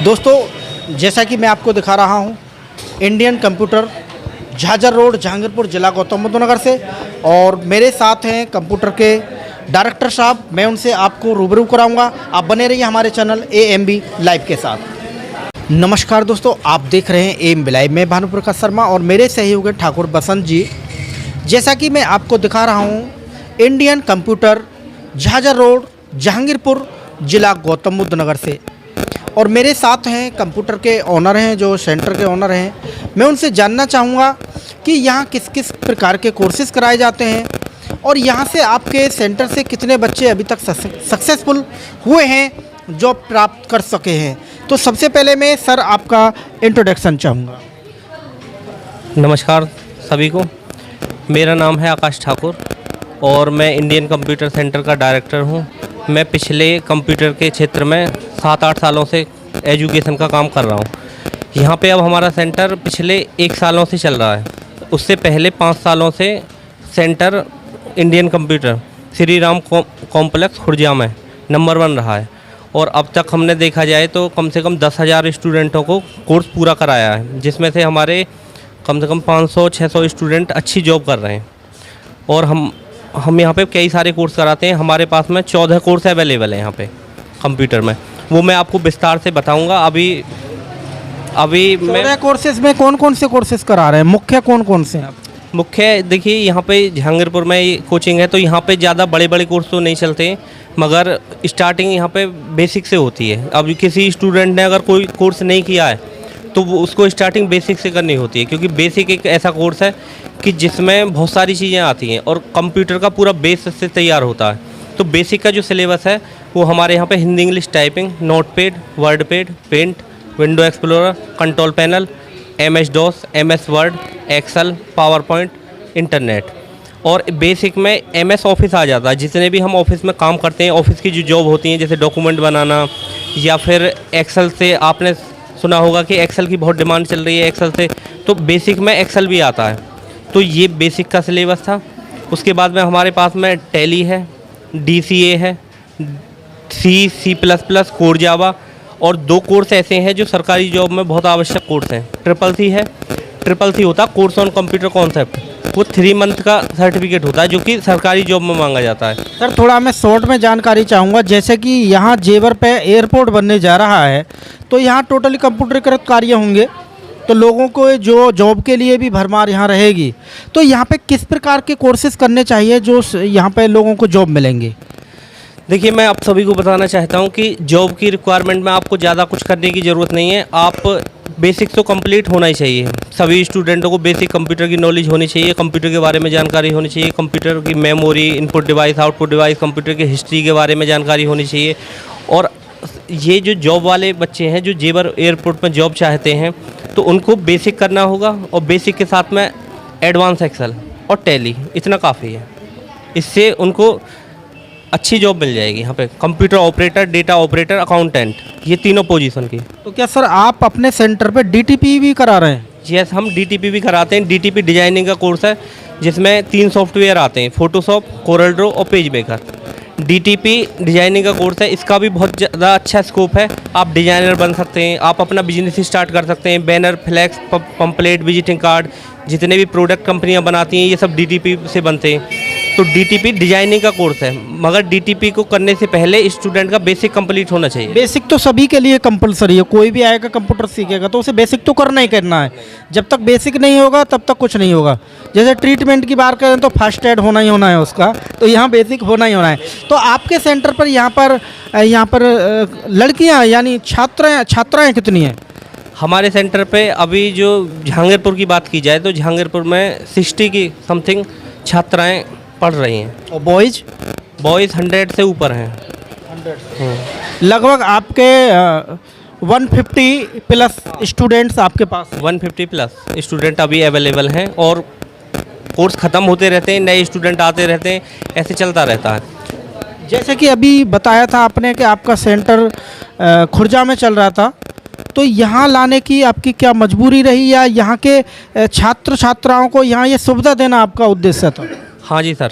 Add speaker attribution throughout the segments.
Speaker 1: दोस्तों जैसा कि मैं आपको दिखा रहा हूं Indian computer Jhajhar road Jahangirpur ज़िला गौतम बुद्ध नगर से, और मेरे साथ हैं कंप्यूटर के डायरेक्टर साहब। मैं उनसे आपको रूबरू कराऊंगा। आप बने रहिए हमारे चैनल AMB लाइव के साथ। नमस्कार दोस्तों, आप देख रहे हैं AMB लाइव। मैं भानुप्रकाश शर्मा और मेरे सहयोगी ठाकुर बसंत जी। जैसा कि मैं आपको दिखा रहा हूँ Indian computer Jhajhar road Jahangirpur ज़िला गौतम बुद्ध नगर से, और मेरे साथ हैं कंप्यूटर के ऑनर हैं, जो सेंटर के ऑनर हैं। मैं उनसे जानना चाहूँगा कि यहाँ किस किस प्रकार के कोर्सेज़ कराए जाते हैं और यहाँ से आपके सेंटर से कितने बच्चे अभी तक सक्सेसफुल हुए हैं, जॉब प्राप्त कर सके हैं। तो सबसे पहले मैं सर आपका इंट्रोडक्शन चाहूँगा।
Speaker 2: नमस्कार सभी को, मेरा नाम है आकाश ठाकुर और मैं इंडियन कंप्यूटर सेंटर का डायरेक्टर हूँ। मैं पिछले कंप्यूटर के क्षेत्र में 7-8 सालों से एजुकेशन का काम कर रहा हूँ। यहाँ पे अब हमारा सेंटर पिछले 1 सालों से चल रहा है। उससे पहले 5 सालों से centre Indian computer Shri Ram complex Khurja में नंबर 1 रहा है, और अब तक हमने देखा जाए तो कम से कम 10,000 स्टूडेंटों को कोर्स पूरा कराया है, जिसमें से हमारे कम से कम 500-600 स्टूडेंट अच्छी जॉब कर रहे हैं। और हम यहाँ पे कई सारे कोर्स कराते हैं। हमारे पास में 14 कोर्स अवेलेबल है यहाँ पे कंप्यूटर में, वो मैं आपको विस्तार से बताऊँगा। अभी मैं
Speaker 1: कोर्सेज में कौन कौन से कोर्सेज करा रहे हैं, मुख्य कौन कौन से हैं?
Speaker 2: मुख्य देखिए, यहाँ पे जहांगीरपुर में कोचिंग है तो यहाँ पे ज़्यादा बड़े बड़े कोर्स तो नहीं चलते हैं, मगर स्टार्टिंग यहाँ पे बेसिक से होती है। अब किसी स्टूडेंट ने अगर कोई कोर्स नहीं किया है तो वो उसको स्टार्टिंग बेसिक से करनी होती है, क्योंकि बेसिक एक ऐसा कोर्स है कि जिसमें बहुत सारी चीज़ें आती हैं और कंप्यूटर का पूरा बेस से तैयार होता है। तो बेसिक का जो सिलेबस है वो हमारे यहाँ पे Hindi English typing, Notepad, WordPad, Paint, Window Explorer, control panel, MS DOS, MS Word, Excel, PowerPoint, internet, और बेसिक में MS ऑफिस आ जाता है। जितने भी हम ऑफिस में काम करते हैं, ऑफिस की जो जॉब होती हैं, जैसे डॉक्यूमेंट बनाना, या फिर एक्सेल से आपने सुना होगा कि एक्सेल की बहुत डिमांड चल रही है एक्सेल से, तो बेसिक में एक्सेल भी आता है। तो ये बेसिक का सिलेबस था। उसके बाद में हमारे पास में टैली है, DCA है, C++, कोर जावा, और 2 कोर्स ऐसे हैं जो सरकारी जॉब में बहुत आवश्यक कोर्स हैं। CCC है। CCC होता कोर्स ऑन कंप्यूटर कॉन्सेप्ट, वो 3 मंथ का सर्टिफिकेट होता है जो कि सरकारी जॉब में मांगा जाता है।
Speaker 1: सर थोड़ा मैं शॉर्ट में जानकारी चाहूँगा, जैसे कि यहाँ जेवर पे एयरपोर्ट बनने जा रहा है, तो यहाँ टोटली कंप्यूटरीकृत कार्य होंगे, तो लोगों को जो जॉब के लिए भी भरमार यहाँ रहेगी। तो यहाँ पे किस प्रकार के कोर्सेज करने चाहिए जो यहाँ पे लोगों को जॉब मिलेंगे?
Speaker 2: देखिए, मैं आप सभी को बताना चाहता हूँ कि जॉब की रिक्वायरमेंट में आपको ज़्यादा कुछ करने की ज़रूरत नहीं है। आप बेसिक तो कंप्लीट होना ही चाहिए। सभी स्टूडेंटों को बेसिक कंप्यूटर की नॉलेज होनी चाहिए, कंप्यूटर के बारे में जानकारी होनी चाहिए, कंप्यूटर की memory, input device, output device, computer की हिस्ट्री के बारे में जानकारी होनी चाहिए। और ये जो जॉब वाले बच्चे हैं जो जेवर एयरपोर्ट में जॉब चाहते हैं, तो उनको बेसिक करना होगा, और बेसिक के साथ में एडवांस एक्सेल और टैली, इतना काफ़ी है। इससे उनको अच्छी जॉब मिल जाएगी। यहाँ पे computer operator, data operator, accountant, ये तीनों पोजीशन की।
Speaker 1: तो क्या सर आप अपने सेंटर पे DTP भी करा रहे हैं?
Speaker 2: यस, हम DTP भी कराते हैं। DTP डिजाइनिंग का कोर्स है, जिसमें 3 सॉफ्टवेयर आते हैं, फोटोशॉप, कोरल ड्रॉ और पेज मेकर। DTP डिजाइनिंग का कोर्स है, इसका भी बहुत ज़्यादा अच्छा स्कोप है। आप डिज़ाइनर बन सकते हैं, आप अपना बिजनेस स्टार्ट कर सकते हैं। Banner, flex, pamphlet, visiting card, जितने भी प्रोडक्ट कंपनियां बनाती हैं, ये सब DTP से बनते हैं। तो DTP डिजाइनिंग का कोर्स है, मगर DTP को करने से पहले स्टूडेंट का बेसिक कंप्लीट होना चाहिए।
Speaker 1: बेसिक तो सभी के लिए कंपलसरी है, कोई भी आएगा कंप्यूटर सीखेगा तो उसे बेसिक तो करना ही करना है। जब तक बेसिक नहीं होगा तब तक कुछ नहीं होगा। जैसे ट्रीटमेंट की बात करें तो फर्स्ट एड होना ही होना है उसका, तो यहाँ बेसिक होना ही होना है। तो आपके सेंटर पर यहाँ पर लड़कियाँ यानी छात्राएँ कितनी हैं?
Speaker 2: हमारे सेंटर पे अभी जो जहांगीरपुर की बात की जाए तो जहांगीरपुर में 60 की समथिंग छात्राएं पढ़ रही हैं,
Speaker 1: और बॉयज़
Speaker 2: 100 से ऊपर हैं।
Speaker 1: 100 लगभग आपके 150 प्लस स्टूडेंट्स आपके पास?
Speaker 2: 150 प्लस स्टूडेंट अभी अवेलेबल हैं, और कोर्स ख़त्म होते रहते हैं, नए स्टूडेंट आते रहते हैं, ऐसे चलता रहता है।
Speaker 1: जैसे कि अभी बताया था आपने कि आपका सेंटर खुर्जा में चल रहा था, तो यहाँ लाने की आपकी क्या मजबूरी रही, या यहाँ के छात्र छात्राओं को यहाँ ये सुविधा देना आपका उद्देश्य था?
Speaker 2: हाँ जी सर,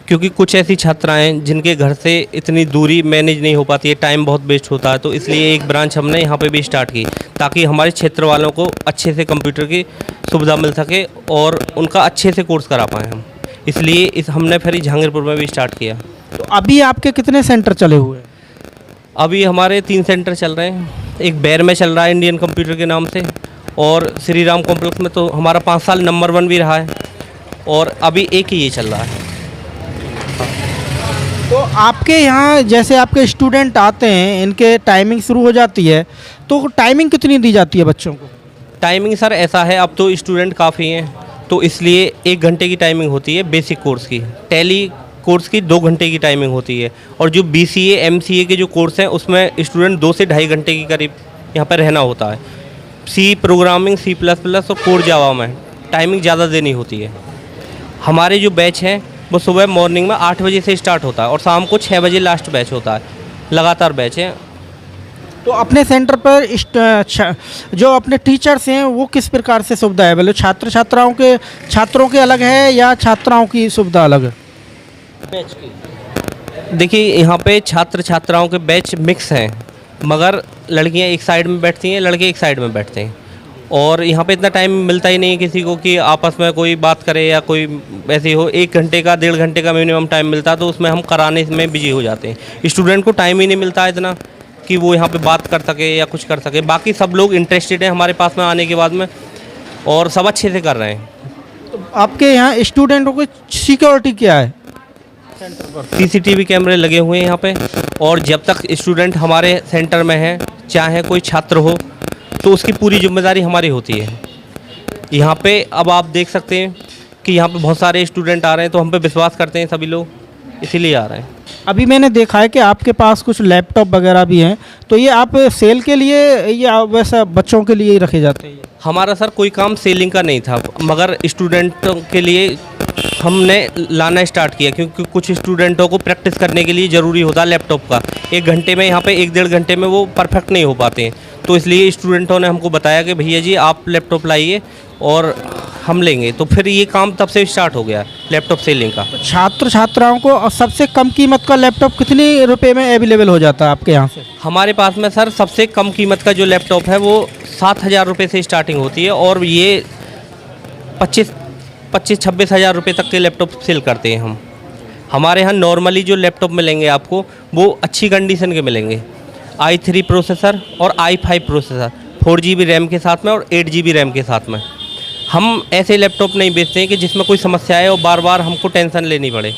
Speaker 2: क्योंकि कुछ ऐसी छात्राएं जिनके घर से इतनी दूरी मैनेज नहीं हो पाती है, टाइम बहुत वेस्ट होता है, तो इसलिए एक ब्रांच हमने यहाँ पे भी स्टार्ट की ताकि हमारे क्षेत्र वालों को अच्छे से कंप्यूटर की सुविधा मिल सके और उनका अच्छे से कोर्स करा पाएँ हम। इसलिए हमने फिर जहांगीरपुर में भी स्टार्ट किया।
Speaker 1: तो अभी आपके कितने सेंटर चले हुए हैं?
Speaker 2: अभी हमारे 3 सेंटर चल रहे हैं। एक बैर में चल रहा है इंडियन कंप्यूटर के नाम से, और श्री राम कॉम्प्लेक्स में तो हमारा 5 साल नंबर 1 भी रहा है, और अभी एक ही ये चल रहा है।
Speaker 1: तो आपके यहाँ जैसे आपके स्टूडेंट आते हैं, इनके टाइमिंग शुरू हो जाती है, तो टाइमिंग कितनी दी जाती है बच्चों को?
Speaker 2: टाइमिंग सर ऐसा है, अब तो स्टूडेंट काफ़ी हैं, तो इसलिए 1 घंटे की टाइमिंग होती है बेसिक कोर्स की। टैली कोर्स की 2 घंटे की टाइमिंग होती है, और जो BCA MCA के जो कोर्स हैं उसमें स्टूडेंट 2 से ढाई घंटे की करीब यहाँ पर रहना होता है। C प्रोग्रामिंग, C++ और कोर जावा में टाइमिंग ज़्यादा देनी होती है। हमारे जो बैच हैं वो सुबह मॉर्निंग में 8 बजे से स्टार्ट होता है और शाम को 6 बजे लास्ट बैच होता है। लगातार बैच है।
Speaker 1: तो अपने सेंटर पर जो अपने टीचर्स हैं वो किस प्रकार से सुविधा है? बोले छात्रों के अलग है या छात्राओं की सुविधा अलग है?
Speaker 2: बैच की देखिए, यहाँ पे छात्र छात्राओं के बैच मिक्स हैं, मगर लड़कियाँ एक साइड में बैठती हैं, लड़के एक साइड में बैठते हैं, और यहाँ पे इतना टाइम मिलता ही नहीं है किसी को कि आपस में कोई बात करे या कोई ऐसे हो। 1 घंटे का 1.5 घंटे का मिनिमम टाइम मिलता है, तो उसमें हम कराने में बिजी हो जाते हैं। स्टूडेंट को टाइम ही नहीं मिलता है इतना कि वो यहाँ पे बात कर सके या कुछ कर सके। बाकी सब लोग इंटरेस्टेड हैं हमारे पास में आने के बाद में, और सब अच्छे से कर रहे हैं।
Speaker 1: तो आपके यहाँ स्टूडेंटों की सिक्योरिटी क्या है सेंटर पर?
Speaker 2: CCTV कैमरे लगे हुए हैं यहाँ पे, और जब तक स्टूडेंट हमारे सेंटर में है, चाहे कोई छात्र हो, तो उसकी पूरी जिम्मेदारी हमारी होती है। यहाँ पे अब आप देख सकते हैं कि यहाँ पे बहुत सारे स्टूडेंट आ रहे हैं, तो हम पे विश्वास करते हैं सभी लोग, इसीलिए आ रहे हैं।
Speaker 1: अभी मैंने देखा है कि आपके पास कुछ लैपटॉप वगैरह भी हैं, तो ये आप सेल के लिए या वैसा बच्चों के लिए ही रखे जाते हैं?
Speaker 2: हमारा सर कोई काम सेलिंग का नहीं था, मगर स्टूडेंटों के लिए हमने लाना स्टार्ट किया, क्योंकि कुछ स्टूडेंटों को प्रैक्टिस करने के लिए ज़रूरी होता है लैपटॉप का। 1 घंटे में यहाँ पे 1-1.5 घंटे में वो परफेक्ट नहीं हो पाते हैं, तो इसलिए स्टूडेंटों ने हमको बताया कि भैया जी आप लैपटॉप लाइए और हम लेंगे। तो फिर ये काम तब से स्टार्ट हो गया लैपटॉप सेलिंग का।
Speaker 1: तो छात्र छात्राओं को सबसे कम कीमत का लैपटॉप कितने रुपए में अवेलेबल हो जाता है आपके यहाँ से?
Speaker 2: हमारे पास में सर सबसे कम कीमत का जो लैपटॉप है वो 7,000 रुपये से स्टार्टिंग होती है, और ये 25-26 हज़ार रुपये तक के लैपटॉप सेल करते हैं हम। हमारे यहाँ नॉर्मली जो लैपटॉप मिलेंगे आपको वो अच्छी कंडीशन के मिलेंगे, i3 प्रोसेसर और i5 प्रोसेसर, 4 GB रैम के साथ में और 8 GB रैम के साथ में। हम ऐसे लैपटॉप नहीं बेचते हैं कि जिसमें कोई समस्या है और बार बार हमको टेंशन लेनी पड़े,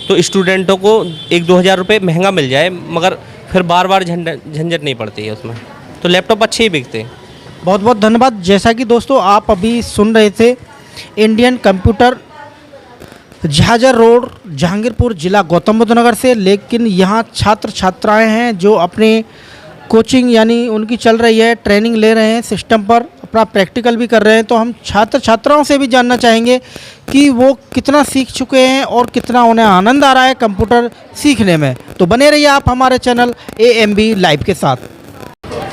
Speaker 2: तो स्टूडेंटों को 1-2 हज़ार रुपये महंगा मिल जाए, मगर फिर बार बार झंझट नहीं पड़ती है उसमें, तो लैपटॉप अच्छे ही बिकते हैं।
Speaker 1: बहुत बहुत धन्यवाद। जैसा कि दोस्तों आप अभी सुन रहे थे, Indian computer Jhajhar road Jahangirpur ज़िला गौतम बुद्ध नगर से, लेकिन यहाँ छात्र छात्राएं हैं जो अपने कोचिंग यानी उनकी चल रही है, ट्रेनिंग ले रहे हैं सिस्टम पर, अपना प्रैक्टिकल भी कर रहे हैं। तो हम छात्र छात्राओं से भी जानना चाहेंगे कि वो कितना सीख चुके हैं और कितना उन्हें आनंद आ रहा है कंप्यूटर सीखने में। तो बने रहिए आप हमारे चैनल AMB लाइव के साथ।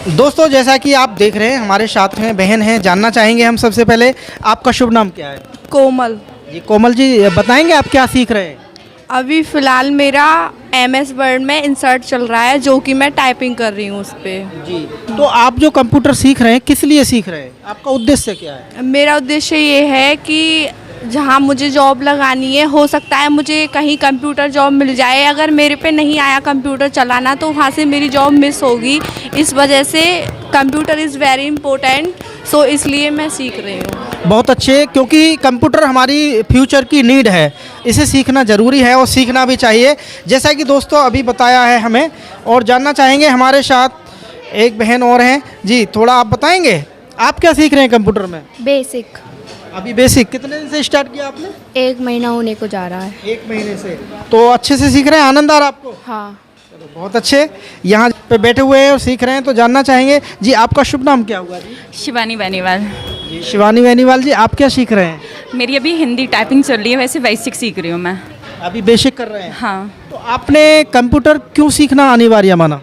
Speaker 1: दोस्तों जैसा कि आप देख रहे हैं हमारे साथ में बहन हैं, जानना चाहेंगे हम सबसे पहले आपका शुभ नाम क्या है?
Speaker 3: कोमल।
Speaker 1: जी कोमल जी, बताएंगे आप क्या सीख रहे हैं?
Speaker 3: अभी फ़िलहाल मेरा MS वर्ड में इंसर्ट चल रहा है, जो कि मैं टाइपिंग कर रही हूँ उस पर।
Speaker 1: जी, तो आप जो कंप्यूटर सीख रहे हैं किस लिए सीख रहे हैं? आपका उद्देश्य क्या है?
Speaker 3: मेरा उद्देश्य ये है कि जहाँ मुझे जॉब लगानी है, हो सकता है मुझे कहीं कंप्यूटर जॉब मिल जाए। अगर मेरे पे नहीं आया कंप्यूटर चलाना तो वहाँ से मेरी जॉब मिस होगी। इस वजह से कंप्यूटर इज़ वेरी इम्पोर्टेंट, सो इसलिए मैं सीख रही हूँ।
Speaker 1: बहुत अच्छे, क्योंकि कंप्यूटर हमारी फ्यूचर की नीड है, इसे सीखना ज़रूरी है और सीखना भी चाहिए, जैसा कि दोस्तों अभी बताया है हमें। और जानना चाहेंगे हमारे साथ एक बहन और हैं जी, थोड़ा आप बताएंगे आप क्या सीख रहे हैं कंप्यूटर में?
Speaker 4: बेसिक।
Speaker 1: अभी बेसिक कितने दिन से स्टार्ट किया आपने?
Speaker 4: 1 महीना होने को जा रहा है।
Speaker 1: 1 महीने से। तो अच्छे से सीख रहे हैं, आनंद आ रहा है आपको?
Speaker 4: हाँ।
Speaker 1: चलो बहुत अच्छे, यहाँ पे बैठे हुए हैं और सीख रहे हैं। तो जानना चाहेंगे जी आपका शुभ नाम क्या हुआ जी?
Speaker 5: शिवानी बेनीवाल।
Speaker 1: जी शिवानी बेनीवाल जी, आप क्या सीख रहे हैं?
Speaker 5: मेरी अभी हिंदी टाइपिंग चल रही है, वैसे बेसिक सीख रही हूँ मैं।
Speaker 1: अभी बेसिक कर रहे हैं?
Speaker 5: हाँ।
Speaker 1: तो आपने कंप्यूटर क्यों सीखना अनिवार्य माना?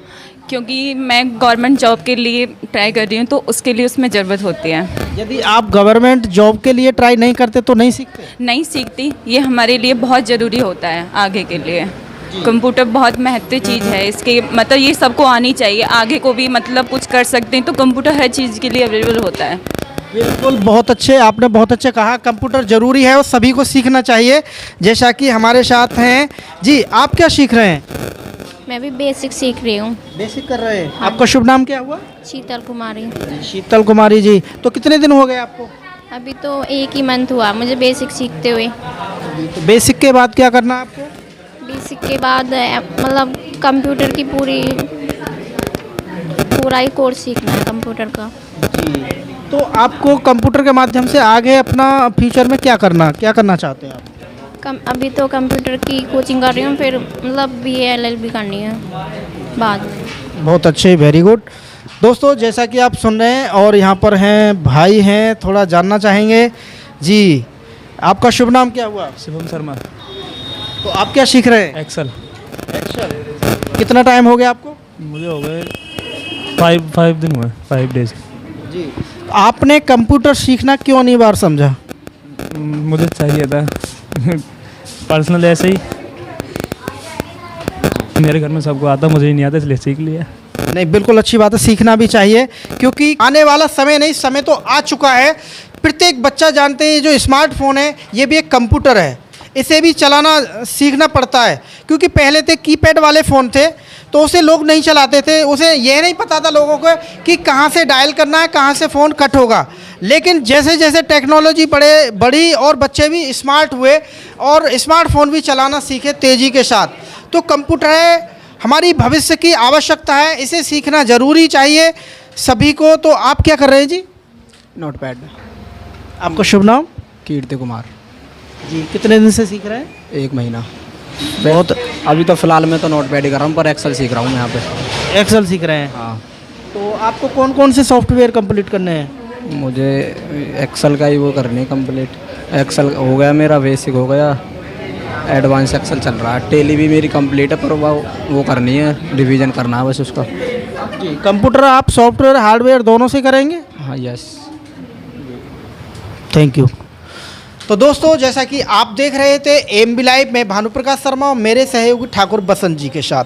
Speaker 5: क्योंकि मैं गवर्नमेंट जॉब के लिए ट्राई कर रही हूँ, तो उसके लिए उसमें ज़रूरत होती है।
Speaker 1: यदि आप गवर्नमेंट जॉब के लिए ट्राई नहीं करते तो नहीं सीखते?
Speaker 5: नहीं सीखती, ये हमारे लिए बहुत ज़रूरी होता है आगे के लिए। कंप्यूटर बहुत महत्व चीज़ है, इसके मतलब ये सबको आनी चाहिए, आगे को भी मतलब कुछ कर सकते हैं, तो कंप्यूटर हर चीज़ के लिए अवेलेबल होता है।
Speaker 1: बिल्कुल, बहुत अच्छे, आपने बहुत अच्छे कहा। कंप्यूटर ज़रूरी है और सभी को सीखना चाहिए। जैसा कि हमारे साथ हैं जी, आप क्या सीख रहे हैं?
Speaker 4: मैं भी बेसिक सीख रही हूँ।
Speaker 1: बेसिक कर रहे हैं। आपका शुभ नाम क्या हुआ?
Speaker 4: शीतल कुमारी।
Speaker 1: शीतल कुमारी जी, तो कितने दिन हो गए आपको?
Speaker 4: अभी तो 1 ही मंथ हुआ मुझे बेसिक सीखते हुए।
Speaker 1: तो बेसिक के बाद क्या करना है आपको?
Speaker 4: बेसिक के बाद मतलब कंप्यूटर की पूरा ही कोर्स सीखना है कंप्यूटर का।
Speaker 1: जी, तो आपको कंप्यूटर के माध्यम से आगे अपना फ्यूचर में क्या करना चाहते हैं आप?
Speaker 4: अभी तो कंप्यूटर की कोचिंग कर रही हूँ, फिर मतलब BA LLB करनी है बाद में।
Speaker 1: बहुत अच्छे, वेरी गुड। दोस्तों, जैसा कि आप सुन रहे हैं और यहाँ पर हैं भाई हैं, थोड़ा जानना चाहेंगे जी। आपका शुभ नाम क्या हुआ?
Speaker 6: शुभम शर्मा।
Speaker 1: तो आप क्या सीख रहे हैं?
Speaker 6: एक्सेल।
Speaker 1: कितना टाइम हो गया आपको?
Speaker 6: मुझे हो गए 5 दिन हुए, 5 डेज।
Speaker 1: जी, आपने कंप्यूटर सीखना क्यों अनिवार्य समझा?
Speaker 6: मुझे चाहिए था पर्सनल, ऐसे ही मेरे घर में सबको आता, मुझे ही नहीं आता, इसलिए सीख लिया।
Speaker 1: नहीं, बिल्कुल अच्छी बात है, सीखना भी चाहिए, क्योंकि आने वाला समय नहीं, समय तो आ चुका है। प्रत्येक बच्चा जानते हैं जो स्मार्टफोन है ये भी एक कंप्यूटर है, इसे भी चलाना सीखना पड़ता है। क्योंकि पहले थे कीपैड वाले फ़ोन थे, तो उसे लोग नहीं चलाते थे, उसे यह नहीं पता था लोगों को कि कहाँ से डायल करना है, कहाँ से फ़ोन कट होगा। लेकिन जैसे जैसे टेक्नोलॉजी बढ़ी और बच्चे भी स्मार्ट हुए और स्मार्टफोन भी चलाना सीखे तेज़ी के साथ, तो कंप्यूटर है हमारी भविष्य की आवश्यकता है, इसे सीखना ज़रूरी चाहिए सभी को। तो आप क्या कर रहे हैं जी?
Speaker 7: नोटपैड।
Speaker 1: आपका शुभ नाम?
Speaker 7: कीर्ति कुमार।
Speaker 1: जी, कितने दिन से सीख रहे हैं?
Speaker 7: 1 महीना। बहुत अभी तो फ़िलहाल मैं तो नोटपैड ही कर रहा हूँ, पर एक्सेल सीख रहा हूँ यहाँ पे।
Speaker 1: एक्सेल सीख रहे हैं।
Speaker 7: हाँ,
Speaker 1: तो आपको कौन कौन से सॉफ्टवेयर कंप्लीट करने हैं?
Speaker 7: मुझे एक्सेल का ही वो करनी है कंप्लीट। एक्सेल हो गया मेरा, बेसिक हो गया, एडवांस एक्सेल चल रहा है, टेली भी मेरी कंप्लीट है, पर वो करनी है, रिवीजन करना है बस उसका।
Speaker 1: जी, कंप्यूटर आप सॉफ्टवेयर हार्डवेयर दोनों से करेंगे?
Speaker 7: हाँ, यस।
Speaker 1: Thank you. तो दोस्तों, जैसा कि आप देख रहे थे AMB लाइव में भानुप्रकाश शर्मा और मेरे सहयोगी ठाकुर बसंत जी के साथ।